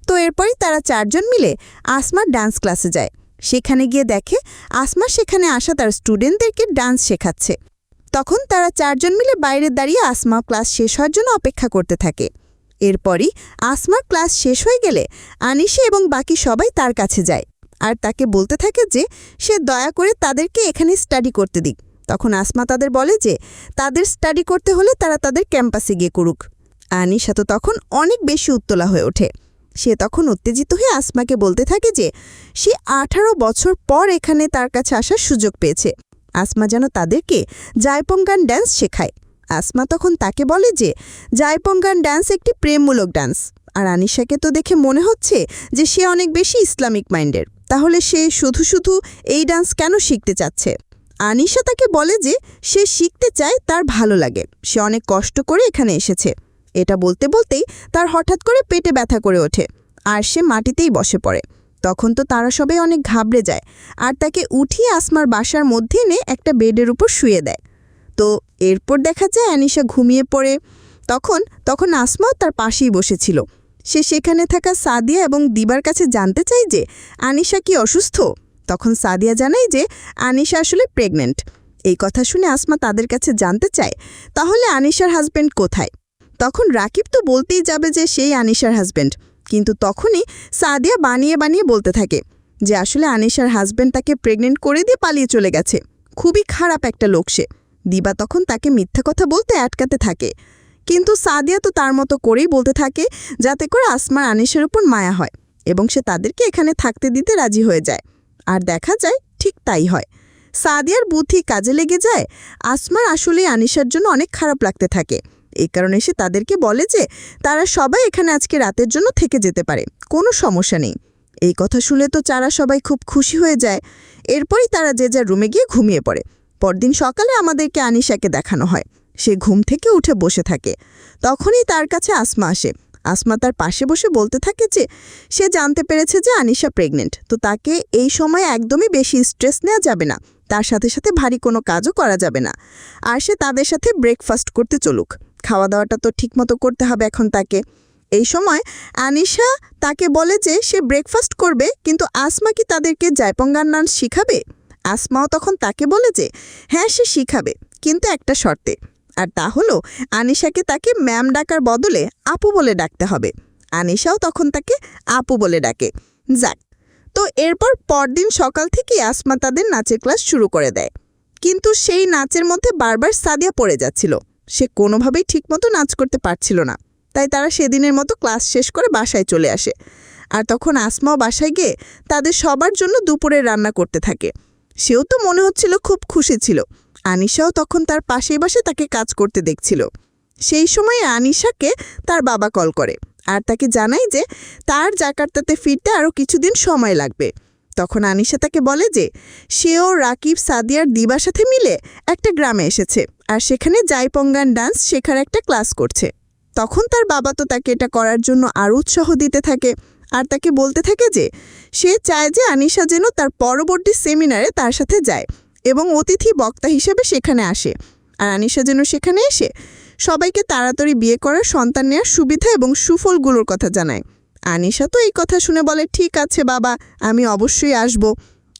তো এরপরই তারা চারজন মিলে আসমার ডান্স ক্লাসে যায়। সেখানে গিয়ে দেখে আসমা সেখানে আসা তার স্টুডেন্টদেরকে ডান্স শেখাচ্ছে। তখন তারা চারজন মিলে বাইরে দাঁড়িয়ে আসমা ক্লাস শেষ হওয়ার জন্য অপেক্ষা করতে থাকে। এরপরই আসমার ক্লাস শেষ হয়ে গেলে আনিশা এবং বাকি সবাই তার কাছে যায় আর তাকে বলতে থাকে যে সে দয়া করে তাদেরকে এখানে স্টাডি করতে দিক। তখন আসমা তাদের বলে যে তাদের স্টাডি করতে হলে তারা তাদের ক্যাম্পাসে গিয়ে করুক। আনিশা তো তখন অনেক বেশি উত্তলা হয়ে ওঠে। সে তখন উত্তেজিত হয়ে আসমাকে বলতে থাকে যে সে 18 বছর পর এখানে তার কাছে আসার সুযোগ পেয়েছে। আসমা যেন তাদেরকে জাইপঙ্গান ড্যান্স শেখায়। আসমা তখন তাকে বলে যে জাইপঙ্গান ড্যান্স একটি প্রেমমূলক ডান্স, আর আনিশাকে তো দেখে মনে হচ্ছে যে সে অনেক বেশি ইসলামিক মাইন্ডের, তাহলে সে শুধু শুধু এই ডান্স কেন শিখতে চাচ্ছে। আনিশা তাকে বলে যে সে শিখতে চায়, তার ভালো লাগে, সে অনেক কষ্ট করে এখানে এসেছে। এটা বলতে বলতেই তার হঠাৎ করে পেটে ব্যথা করে ওঠে আর সে মাটিতেই বসে পড়ে। তখন তো তারা সবাই অনেক ঘাবড়ে যায় আর তাকে উঠিয়ে আসমার বাসার মধ্যে এনে একটা বেডের উপর শুয়ে দেয়। তো এরপর দেখা যায় আনিশা ঘুমিয়ে পড়ে। তখন আসমাও তার পাশেই বসেছিল। সে সেখানে থাকা সাদিয়া এবং দিবার কাছে জানতে চায় যে আনিশা কি অসুস্থ। তখন সাদিয়া জানায় যে আনিশা আসলে প্রেগনেন্ট। এই কথা শুনে আসমা তাদের কাছে জানতে চায় তাহলে আনিশার হাজব্যান্ড কোথায়। তখন রাকিব তো বলতেই যাবে যে সেই আনিশার হাজব্যান্ড, কিন্তু তখনই সাদিয়া বানিয়ে বানিয়ে বলতে থাকে যে আসলে আনিশার হাজব্যান্ড তাকে প্রেগনেন্ট করে দিয়ে পালিয়ে চলে গেছে, খুবই খারাপ একটা লোক সে। দিবা তখন তাকে মিথ্যা কথা বলতে আটকাতে থাকে, কিন্তু সাদিয়া তো তার মতো করেই বলতে থাকে যাতে করে আসমার আনিশার উপর মায়া হয় এবং সে তাদেরকে এখানে থাকতে দিতে রাজি হয়ে যায়। আর দেখা যায় ঠিক তাই হয়। সাদিয়ার বুদ্ধি কাজে লেগে যায়। আসমার আসলে আনিশার জন্য অনেক খারাপ লাগতে থাকে। এই কারণে সে তাদেরকে বলে যে তারা সবাই এখানে আজকে রাতের জন্য থেকে যেতে পারে, কোনো সমস্যা নেই। এই কথা শুনে তো তারা সবাই খুব খুশি হয়ে যায়। এরপরই তারা যে যার রুমে গিয়ে ঘুমিয়ে পড়ে। পরদিন সকালে আমাদেরকে আনিশাকে দেখানো হয়। সে ঘুম থেকে উঠে বসে থাকে। তখনই তার কাছে আসমা আসে। আসমা তার পাশে বসে বলতে থাকে যে সে জানতে পেরেছে যে আনিশা প্রেগনেন্ট, তো তাকে এই সময় একদমই বেশি স্ট্রেস নেওয়া যাবে না, তার সাথে সাথে ভারী কোনো কাজও করা যাবে না, আর সে তাদের সাথে ব্রেকফাস্ট করতে চলুক। খাওয়া দাওয়াটা তো ঠিকমতো করতে হবে এখন তাকে। এই সময় আনিশা তাকে বলে যে সে ব্রেকফাস্ট করবে, কিন্তু আসমা কি তাদেরকে জাইপঙ্গান ডান্স শিখাবে। আসমাও তখন তাকে বলে যে হ্যাঁ সে শিখাবে, কিন্তু একটা শর্তে, আর তা হলো আনিশাকে তাকে ম্যাম ডাকার বদলে আপু বলে ডাকতে হবে। আনিশাও তখন তাকে আপু বলে ডাকে। যাক, তো এরপর পরদিন সকাল থেকে আসমা তাদের নাচের ক্লাস শুরু করে দেয়, কিন্তু সেই নাচের মধ্যে বারবার সাদিয়া পড়ে যাচ্ছিল। সে কোনোভাবেই ঠিকমতো নাচ করতে পারছিল না। তাই তারা সেদিনের মতো ক্লাস শেষ করে বাসায় চলে আসে। আর তখন আসমাও বাসায় গিয়ে তাদের সবার জন্য দুপুরে রান্না করতে থাকে। সেও তো মনে হচ্ছিল খুব খুশি ছিল। আনিশাও তখন তার পাশেই বসে তাকে কাজ করতে দেখছিল। সেই সময় আনিশাকে তার বাবা কল করে আর তাকে জানায় যে তার জাকার্তাতে ফিরতে আরও কিছুদিন সময় লাগবে। তখন আনিশা তাকে বলে যে সেও রাকিব, সাদিয়ার দিবার সাথে মিলে একটা গ্রামে এসেছে আর সেখানে জাইপঙ্গান ডান্স শেখার একটা ক্লাস করছে। তখন তার বাবা তো তাকে এটা করার জন্য আরও উৎসাহ দিতে থাকে আর তাকে বলতে থাকে যে সে চায় যে আনিশা যেন তার পরবর্তী সেমিনারে তার সাথে যায় এবং অতিথি বক্তা হিসেবে সেখানে আসে। আর আনিশা যেন সেখানে এসে সবাইকে তাড়াতাড়ি বিয়ে করার, সন্তান নেওয়ার সুবিধা এবং সুফলগুলোর কথা জানায়। আনিশা তো এই কথা শুনে বলে, ঠিক আছে বাবা, আমি অবশ্যই আসব।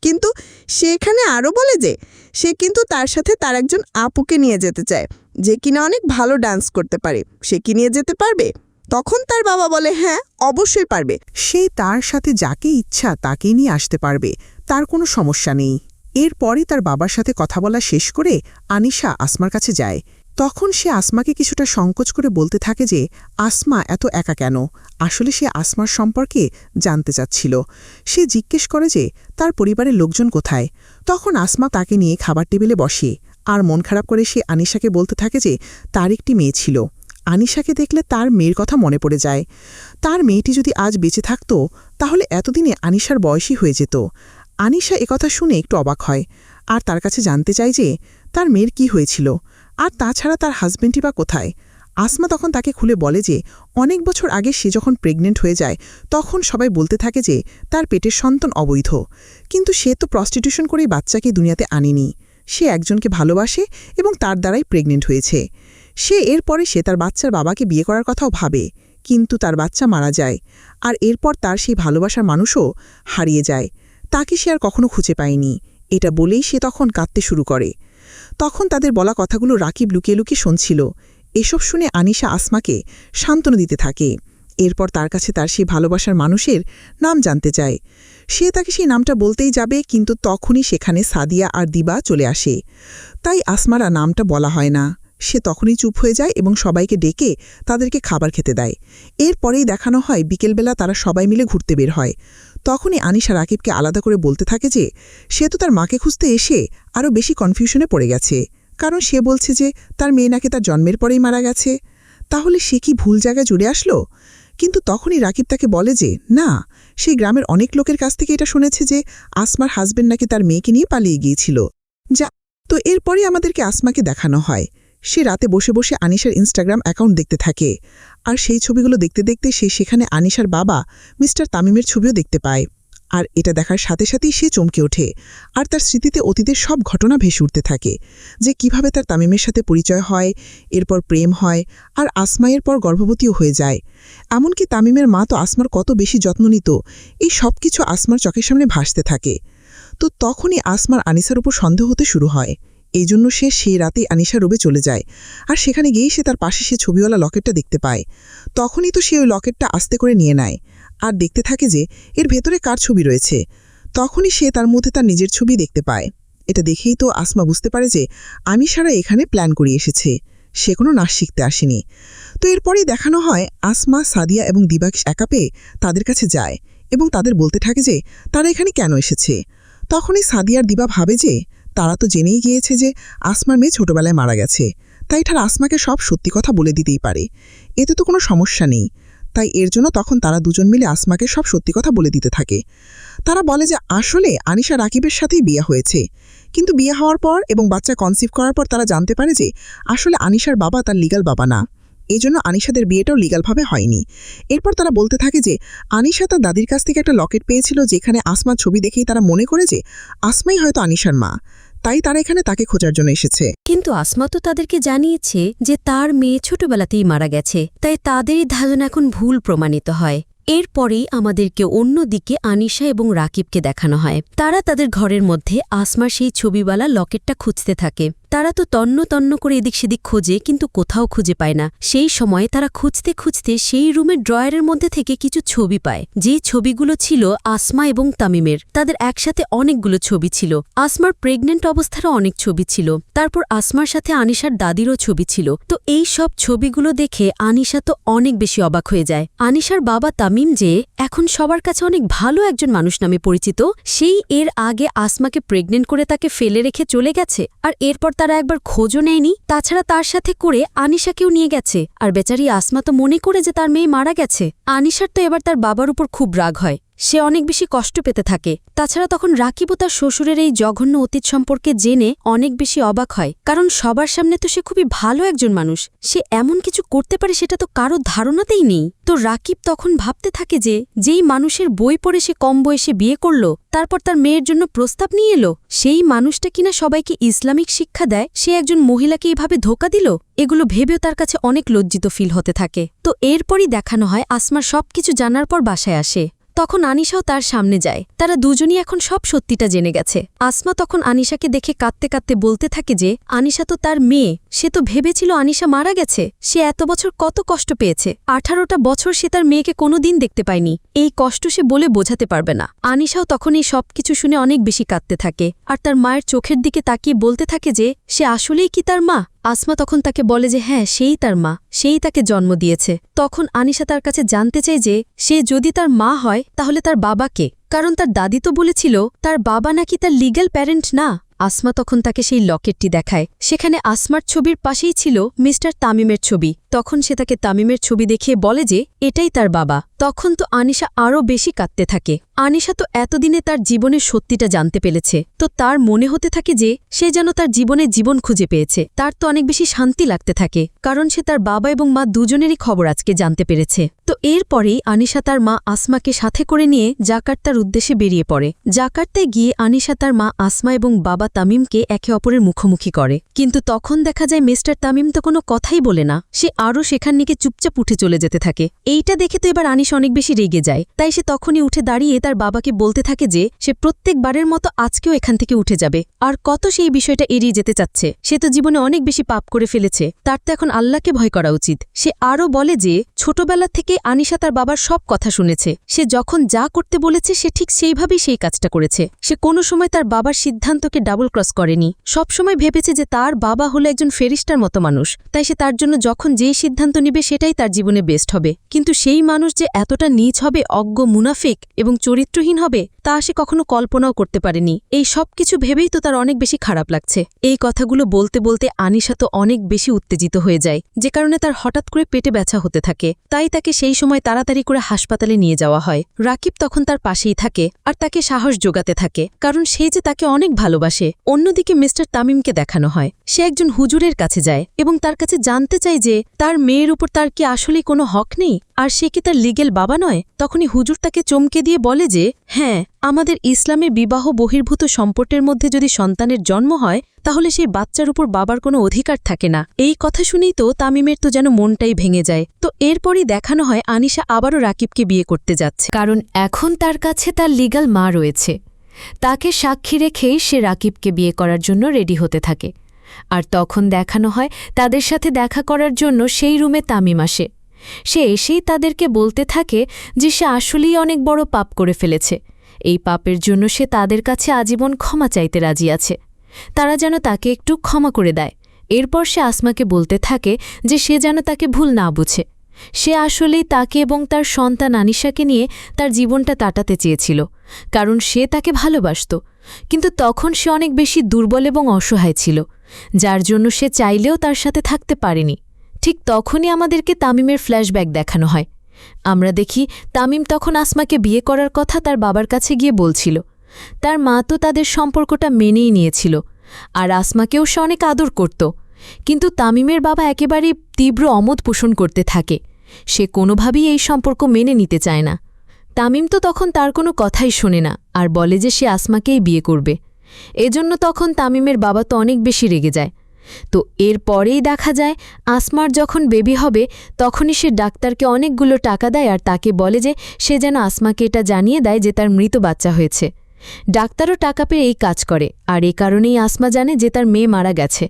কিন্তু সে এখানে আরও বলে যে সে কিন্তু তার সাথে তার একজন আপুকে নিয়ে যেতে চায়, যে কিনা অনেক ভালো ডান্স করতে পারে। সে কি নিয়ে যেতে পারবে? তখন তার বাবা বলে, হ্যাঁ, অবশ্যই পারবে। সে তার সাথে যাকে ইচ্ছা তাকেই নিয়ে আসতে পারবে, তার কোনো সমস্যা নেই। এরপরে তার বাবার সাথে কথা বলা শেষ করে আনিশা আসমার কাছে যায়। তখন সে আসমাকে কিছুটা সংকোচ করে বলতে থাকে যে আসমা এত একা কেন। আসলে সে আসমার সম্পর্কে জানতে চাচ্ছিল। সে জিজ্ঞেস করে যে তার পরিবারের লোকজন কোথায়। তখন আসমা তাকে নিয়ে খাবার টেবিলে বসে, আর মন খারাপ করে সে আনিশাকে বলতে থাকে যে তার একটি মেয়ে ছিল। আনিশাকে দেখলে তার মেয়ের কথা মনে পড়ে যায়। তার মেয়েটি যদি আজ বেঁচে থাকত তাহলে এতদিনে আনিশার বয়সী হয়ে যেত। আনিশা একথা শুনে একটু অবাক হয়, আর তার কাছে জানতে চায় যে তার মেয়ের কি হয়েছিল, আর তাছাড়া তার হাজবেন্ডই বা কোথায়। আসমা তখন তাকে খুলে বলে যে অনেক বছর আগে সে যখন প্রেগনেন্ট হয়ে যায় তখন সবাই বলতে থাকে যে তার পেটের সন্তান অবৈধ, কিন্তু সে তো প্রস্টিটিউশন করেই বাচ্চাকে দুনিয়াতে আনেনি। সে একজনকে ভালোবাসে এবং তার দ্বারাই প্রেগনেন্ট হয়েছে। সে তার বাচ্চার বাবাকে বিয়ে করার কথাও ভাবে, কিন্তু তার বাচ্চা মারা যায়, আর এরপর তার সেই ভালোবাসার মানুষও হারিয়ে যায়। তাকে সে আর কখনো খুঁজে পায়নি। এটা বলেই সে তখন কাঁদতে শুরু করে। তখন তাদের বলা কথাগুলো রাকিব লুকিয়ে লুকিয়ে শুনছিল। এসব শুনে আনিশা আসমাকে সান্ত্বনা দিতে থাকে। এরপর তার কাছে তার সেই ভালোবাসার মানুষের নাম জানতে চায়। সে তাকে সেই নামটা বলতেই যাবে, কিন্তু তখনই সেখানে সাদিয়া আর দিবা চলে আসে। তাই আসমারা নামটা বলা হয় না। সে তখনই চুপ হয়ে যায় এবং সবাইকে ডেকে তাদেরকে খাবার খেতে দেয়। এরপরেই দেখানো হয় বিকেলবেলা তারা সবাই মিলে ঘুরতে বের হয়। তখনই আনিশা রাকিবকে আলাদা করে বলতে থাকে যে সে তো তার মাকে খুঁজতে এসে আরও বেশি কনফিউশনে পড়ে গেছে, কারণ সে বলছে যে তার মেয়ে নাকি তার জন্মের পরেই মারা গেছে। তাহলে সে কি ভুল জায়গায় জুড়ে আসলো? কিন্তু তখনই রাকিব তাকে বলে যে না, সেই গ্রামের অনেক লোকের কাছ থেকে এটা শুনেছে যে আসমার হাজবেন্ড নাকি তার মেয়েকে নিয়ে পালিয়ে গিয়েছিল। তো এরপরই আমাদেরকে আসমাকে দেখানো হয় সে রাতে বসে বসে আনিশার ইনস্টাগ্রাম অ্যাকাউন্ট দেখতে থাকে, আর সেই ছবিগুলো দেখতে দেখতে সে সেখানে আনিশার বাবা মিস্টার তামিমের ছবিও দেখতে পায়। আর এটা দেখার সাথে সাথেই সে চমকে ওঠে, আর তার স্মৃতিতে অতীতের সব ঘটনা ভেসে উঠতে থাকে, যে কিভাবে তার তামিমের সাথে পরিচয় হয়, এরপর প্রেম হয়, আর আসমায়ের পর গর্ভবতীও হয়ে যায়। এমনকি তামিমের মা তো আসমার কত বেশি যত্ন নিত, এই সব কিছু আসমার চোখের সামনে ভাসতে থাকে। তো তখনই আসমার আনিসার উপর সন্দেহ হতে শুরু হয়। এই জন্য সে সেই রাতে আনিশার রুমে চলে যায়, আর সেখানে গিয়েই সে তার পাশে সে ছবিওয়ালা লকেটটা দেখতে পায়। তখনই তো সে ওই লকেটটা আস্তে করে নিয়ে নেয়, আর দেখতে থাকে যে এর ভেতরে কার ছবি রয়েছে। তখনই সে তার মধ্যে তার নিজের ছবি দেখতে পায়। এটা দেখেই তো আসমা বুঝতে পারে যে আনিশারা এখানে প্ল্যান করে এসেছে, সে কোনো নাচ শিখতে আসেনি। তো এরপরেই দেখানো হয় আসমা, সাদিয়া এবং দিবা একা পেয়ে তাদের কাছে যায় এবং তাদের বলতে থাকে যে তারা এখানে কেন এসেছে। তখনই সাদিয়ার দিবা ভাবে যে তারা তো জেনেই গিয়েছে যে আসমার মেয়ে ছোটবেলায় মারা গেছে, তাই তারা আসমাকে সব সত্যি কথা বলে দিতেই পারে, এতে তো কোনো সমস্যা নেই। তাই এর জন্য তখন তারা দুজন মিলে আসমাকে সব সত্যি কথা বলে দিতে থাকে। তারা বলে যে আসলে আনিশা রাকিবের সাথেই বিয়ে হয়েছে, কিন্তু বিয়ে হওয়ার পর এবং বাচ্চা কনসিভ করার পর তারা জানতে পারে যে আসলে আনিশার বাবা তার লিগ্যাল বাবা না, এজন্য আনিশাদের বিয়েটাও লিগ্যালভাবে হয়নি। এরপর তারা বলতে থাকে যে আনিশা তার দাদির কাছ থেকে একটা লকেট পেয়েছিল, যেখানে আসমার ছবি দেখেই তারা মনে করে যে আসমাই হয়তো আনিশার মা, তাই তারা এখানে তাকে খোঁজার জন্য এসেছে। কিন্তু আসমা তো তাদেরকে জানিয়েছে যে তার মেয়ে ছোটবেলাতেই মারা গেছে, তাই তাদেরই ধারণা এখন ভুল প্রমাণিত হয়। এরপরেই আমাদেরকে অন্যদিকে আনিশা এবং রাকিবকে দেখানো হয়। তারা তাদের ঘরের মধ্যে আসমার সেই ছবিওয়ালা লকেটটা খুঁজতে থাকে। তারা তো তন্ন তন্ন করে এদিক সেদিক খোঁজে, কিন্তু কোথাও খুঁজে পায় না। সেই সময় তারা খুঁজতে খুঁজতে সেই রুমের ড্রয়ারের মধ্যে থেকে কিছু ছবি পায়, যে ছবিগুলো ছিল আসমা এবং তামিমের। তাদের একসাথে অনেকগুলো ছবি ছিল। আসমার প্রেগনেন্ট অবস্থারও অনেক ছবি ছিল। তারপর আসমার সাথে আনিশার দাদিরও ছবি ছিল। তো এই সব ছবিগুলো দেখে আনিশা তো অনেক বেশি অবাক হয়ে যায়। আনিশার বাবা তামিম যে এখন সবার কাছে অনেক ভালো একজন মানুষ নামে পরিচিত, সেই এর আগে আসমাকে প্রেগনেন্ট করে তাকে ফেলে রেখে চলে গেছে, আর এরপর তারা একবার খোঁজও নেয়নি। তাছাড়া তার সাথে করে আনিশাকেও নিয়ে গেছে, আর বেচারি আসমা তো মনে করে যে তার মেয়ে মারা গেছে। আনিশার তো এবার তার বাবার উপর খুব রাগ হয়। সে অনেক বেশি কষ্ট পেতে থাকে। তাছাড়া তখন রাকিবও তার শ্বশুরের এই জঘন্য অতীত সম্পর্কে জেনে অনেক বেশি অবাক হয়, কারণ সবার সামনে তো সে খুবই ভালো একজন মানুষ, সে এমন কিছু করতে পারে সেটা তো কারো ধারণাতেই নেই। তো রাকিব তখন ভাবতে থাকে যে যেই মানুষের বই পড়ে সে কম বয়সে বিয়ে করল, তারপর তার মেয়ের জন্য প্রস্তাব নিয়ে এলো, সেই মানুষটা কিনা সবাইকে ইসলামিক শিক্ষা দেয়, সে একজন মহিলাকে এইভাবে ধোঁকা দিল। এগুলো ভেবেও তার কাছে অনেক লজ্জিত ফিল হতে থাকে। তো এরপরই দেখানো হয় আসমার সবকিছু জানার পর বাসায় আসে। তখন আনিশাও তার সামনে যায়। তারা দুজনই এখন সব সত্যিটা জেনে গেছে। আসমা তখন আনিশাকে দেখে কাঁদতে কাঁদতে বলতে থাকে যে আনিশা তো তার মেয়ে, সে তো ভেবেছিল আনিশা মারা গেছে। সে এত বছর কত কষ্ট পেয়েছে, 18টা বছর সে তার মেয়েকে কোনোদিন দেখতে পায়নি। এই কষ্ট সে বলে বোঝাতে পারবে না। আনিশাও তখন এই সব কিছু শুনে অনেক বেশি কাঁদতে থাকে, আর তার মায়ের চোখের দিকে তাকিয়ে বলতে থাকে যে সে আসলেই কি তার মা। আসমা তখন তাকে বলে যে হ্যাঁ, সেই তার মা, সেই তাকে জন্ম দিয়েছে। তখন আনিশা তার কাছে জানতে চায় যে সে যদি তার মা হয় তাহলে তার বাবা কে, কারণ তার দাদি তো বলেছিল তার বাবা নাকি তার লিগ্যাল প্যারেন্ট না। আসমা তখন তাকে সেই লকেটটি দেখায়। সেখানে আসমার ছবির পাশেই ছিল মিস্টার তামিমের ছবি। তখন সে তাকে তামিমের ছবি দেখিয়ে বলে যে এটাই তার বাবা। তখন তো আনিশা আরও বেশি কাঁদতে থাকে। আনিশা তো এতদিনে তার জীবনের সত্যিটা জানতে পেরেছে, তো তার মনে হতে থাকে যে সে যেন তার জীবনে জীবন খুঁজে পেয়েছে। তার তো অনেক বেশি শান্তি লাগতে থাকে, কারণ সে তার বাবা এবং মা দুজনেরই খবর আজকে জানতে পেরেছে। তো এরপরেই আনিশা তার মা আসমাকে সাথে করে নিয়ে জাকার্তার উদ্দেশ্যে বেরিয়ে পড়ে। জাকার্তায় গিয়ে আনিশা তার মা আসমা এবং বাবা তামিমকে একে অপরের মুখোমুখি করে। কিন্তু তখন দেখা যায় মিস্টার তামিম তো কোনো কথাই বলে না, সে আরও সেখান থেকে চুপচাপ উঠে চলে যেতে থাকে। এইটা দেখে তো এবার আনিশা অনেক বেশি রেগে যায়, তাই সে তখনই উঠে দাঁড়িয়ে তার বাবাকে বলতে থাকে যে সে প্রত্যেকবারের মতো আজকেও এখান থেকে উঠে যাবে। আর কত সেই বিষয়টা এড়িয়ে যেতে চাচ্ছে, সে তো জীবনে অনেক বেশি পাপ করে ফেলেছে, তার তো এখন আল্লাহকে ভয় করা উচিত। সে আরও বলে যে ছোটবেলা থেকে আনিশা তার বাবার সব কথা শুনেছে, সে যখন যা করতে বলেছে সে ঠিক সেইভাবেই সেই কাজটা করেছে। সে কোনো সময় তার বাবার সিদ্ধান্তকে ডাবল ক্রস করেনি, সবসময় ভেবেছে যে তার বাবা হলো একজন ফেরিস্টার মতো মানুষ, তাই সে তার জন্য যখন যেই সিদ্ধান্ত নিবে সেটাই তার জীবনে বেস্ট হবে। কিন্তু সেই মানুষ যে এতটা নীচ হবে, অজ্ঞ, মুনাফিক এবং চরিত্রহীন হবে, তা সে কখনো কল্পনাও করতে পারেনি। এই সব কিছু ভেবেই তো তার অনেক বেশি খারাপ লাগছে। এই কথাগুলো বলতে বলতে আনিশা তো অনেক বেশি উত্তেজিত হয়ে যায়, যে কারণে তার হঠাৎ করে পেটে ব্যথা হতে থাকে। তাই তাকে সেই সময় তাড়াতাড়ি করে হাসপাতালে নিয়ে যাওয়া হয়। রাকিব তখন তার পাশেই থাকে আর তাকে সাহস জোগাতে থাকে, কারণ সে যে তাকে অনেক ভালোবাসে। অন্যদিকে মিস্টার তামিমকে দেখানো হয় সে একজন হুজুরের কাছে যায় এবং তার কাছে জানতে চায় যে তার মেয়ের উপর তার কি আসলেই কোনো হক নেই, আর সে কি তার লিগেল বাবা নয়। তখনই হুজুর তাকে চমকে দিয়ে বলে যে হ্যাঁ, আমাদের ইসলামে বিবাহ বহির্ভূত সম্পর্কের মধ্যে যদি সন্তানের জন্ম হয় তাহলে সেই বাচ্চার উপর বাবার কোনো অধিকার থাকে না। এই কথা শুনেই তো তামিমের তো যেন মনটাই ভেঙে যায়। তো এরপরই দেখানো হয় আনিশা আবারও রাকিবকে বিয়ে করতে যাচ্ছে, কারণ এখন তার কাছে তার লিগ্যাল মা রয়েছে। তাকে সাক্ষী রেখেই সে রাকিবকে বিয়ে করার জন্য রেডি হতে থাকে। আর তখন দেখানো হয় তাদের সাথে দেখা করার জন্য সেই রুমে তামিম আসে। সে এসেই তাদেরকে বলতে থাকে যে সে আসলেই অনেক বড় পাপ করে ফেলেছে। এই পাপের জন্য সে তাদের কাছে আজীবন ক্ষমা চাইতে রাজি আছে, তারা যেন তাকে একটু ক্ষমা করে দেয়। এরপর সে আসমাকে বলতে থাকে যে সে যেন তাকে ভুল না বুঝে, সে আসলেই তাকে এবং তার সন্তান আনিশাকে নিয়ে তার জীবনটা কাটাতে চেয়েছিল, কারণ সে তাকে ভালোবাসত। কিন্তু তখন সে অনেক বেশি দুর্বল এবং অসহায় ছিল, যার জন্য সে চাইলেও তার সাথে থাকতে পারেনি। ঠিক তখনই আমাদেরকে তামিমের ফ্ল্যাশব্যাক দেখানো হয়। আমরা দেখি তামিম তখন আসমাকে বিয়ে করার কথা তার বাবার কাছে গিয়ে বলছিল। তার মা তো তাদের সম্পর্কটা মেনেই নিয়েছিল, আর আসমাকেও সে অনেক আদর করত। কিন্তু তামিমের বাবা একেবারে তীব্র অমত পোষণ করতে থাকে, সে কোনোভাবেই এই সম্পর্ক মেনে নিতে চায় না। তামিম তো তখন তার কোনো কথাই শোনে না আর বলে যে সে আসমাকেই বিয়ে করবে। এজন্য তখন তামিমের বাবা তো অনেক বেশি রেগে যায়। তো এর পরেই দেখা যায় আসমার যখন বেবি হবে তখনই সে ডাক্তারকে অনেকগুলো টাকা দেয় আর তাকে বলে যে সে যেন আসমাকে এটা জানিয়ে দেয় যে তার মৃত বাচ্চা হয়েছে। ডাক্তারও টাকা পেয়ে এই কাজ করে, আর এই কারণেই আসমা জানে যে তার মেয়ে মারা গেছে।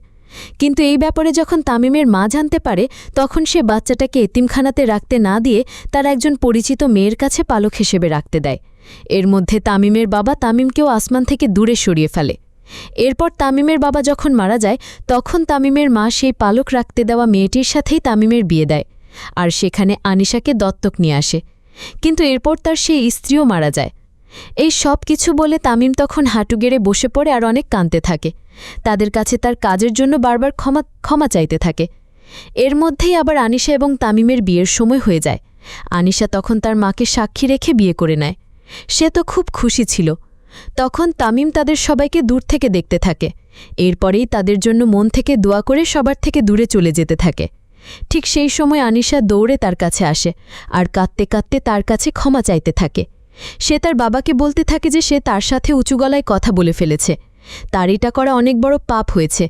কিন্তু এই ব্যাপারে যখন তামিমের মা জানতে পারে তখন সে বাচ্চাটাকে এতিমখানাতে রাখতে না দিয়ে তার একজন পরিচিত মেয়ের কাছে পালক হিসেবে রাখতে দেয়। এর মধ্যে তামিমের বাবা তামিমকেও আসমান থেকে দূরে সরিয়ে ফেলে। এরপর তামিমের বাবা যখন মারা যায় তখন তামিমের মা সেই পালক রাখতে দেওয়া মেয়েটির সাথেই তামিমের বিয়ে দেয়, আর সেখানে আনিশাকে দত্তক নিয়ে আসে। কিন্তু এরপর তার সেই স্ত্রীও মারা যায়। এই সব কিছু বলে তামিম তখন হাঁটু গেড়ে বসে পড়ে আর অনেক কাঁদতে থাকে। তাদের কাছে তার কাজের জন্য বারবার ক্ষমা চাইতে থাকে। এর মধ্যেই আবার আনিশা এবং তামিমের বিয়ের সময় হয়ে যায়। আনিশা তখন তার মাকে সাক্ষী রেখে বিয়ে করে নেয়। সে তো খুব খুশি ছিল। তখন তামিম তাদের সবাইকে দূর থেকে দেখতে থাকে। এরপরেই তাদের জন্য মন থেকে দোয়া করে সবার থেকে দূরে চলে যেতে থাকে। ঠিক সেই সময় আনিশা দৌড়ে তার কাছে আসে আর কাঁদতে কাঁদতে তার কাছে ক্ষমা চাইতে থাকে। সে তার বাবাকে বলতে থাকে যে সে তার সাথে উঁচু গলায় কথা বলে ফেলেছে, তার এটা করা অনেক বড় পাপ হয়েছে।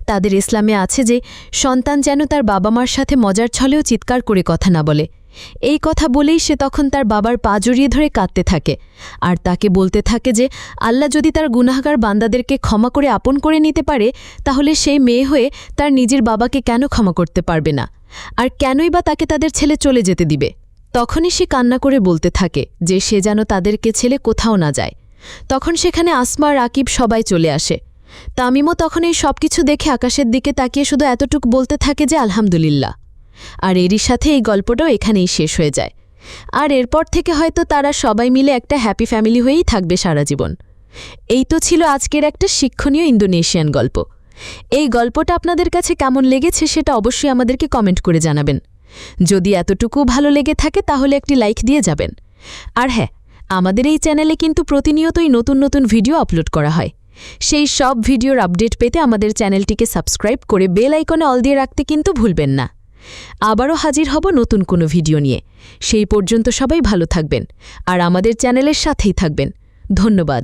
তাদের ইসলামে আছে যে সন্তান যেন তার বাবা মার সাথে মজার ছলেও চিৎকার করে কথা না বলে। এই কথা বলেই সে তখন তার বাবার পা জড়িয়ে ধরে কাঁদতে থাকে আর তাকে বলতে থাকে যে আল্লাহ যদি তার গুনাহগার বান্দাদেরকে ক্ষমা করে আপন করে নিতে পারে, তাহলে সেই মেয়ে হয়ে তার নিজের বাবাকে কেন ক্ষমা করতে পারবে না, আর কেনই বা তাকে তাদের ছেলে চলে যেতে দিবে। তখনই সে কান্না করে বলতে থাকে যে সে যেন তাদেরকে ছেলে কোথাও না যায়। তখন সেখানে আসমা, রাকিব সবাই চলে আসে। তামিমও তখন এই সব কিছু দেখে আকাশের দিকে তাকিয়ে শুধু এতটুকু বলতে থাকে যে আলহামদুলিল্লাহ। আর এরই সাথে এই গল্পটাও এখানেই শেষ হয়ে যায়। আর এরপর থেকে হয়তো তারা সবাই মিলে একটা হ্যাপি ফ্যামিলি হয়েই থাকবে সারা জীবন। এই তো ছিল আজকের একটা শিক্ষণীয় ইন্দোনেশিয়ান গল্প। এই গল্পটা আপনাদের কাছে কেমন লেগেছে সেটা অবশ্যই আমাদেরকে কমেন্ট করে জানাবেন। যদি এতটুকু ভালো লেগে থাকে তাহলে একটি লাইক দিয়ে যাবেন। আর হ্যাঁ, আমাদের এই চ্যানেলে কিন্তু প্রতিনিয়তই নতুন নতুন ভিডিও আপলোড করা হয়। সেই সব ভিডিওর আপডেট পেতে আমাদের চ্যানেলটিকে সাবস্ক্রাইব করে বেল আইকনে অল দিয়ে রাখতে কিন্তু ভুলবেন না। আবারও হাজির হব নতুন কোনো ভিডিও নিয়ে। সেই পর্যন্ত সবাই ভালো থাকবেন আর আমাদের চ্যানেলের সাথেই থাকবেন। ধন্যবাদ।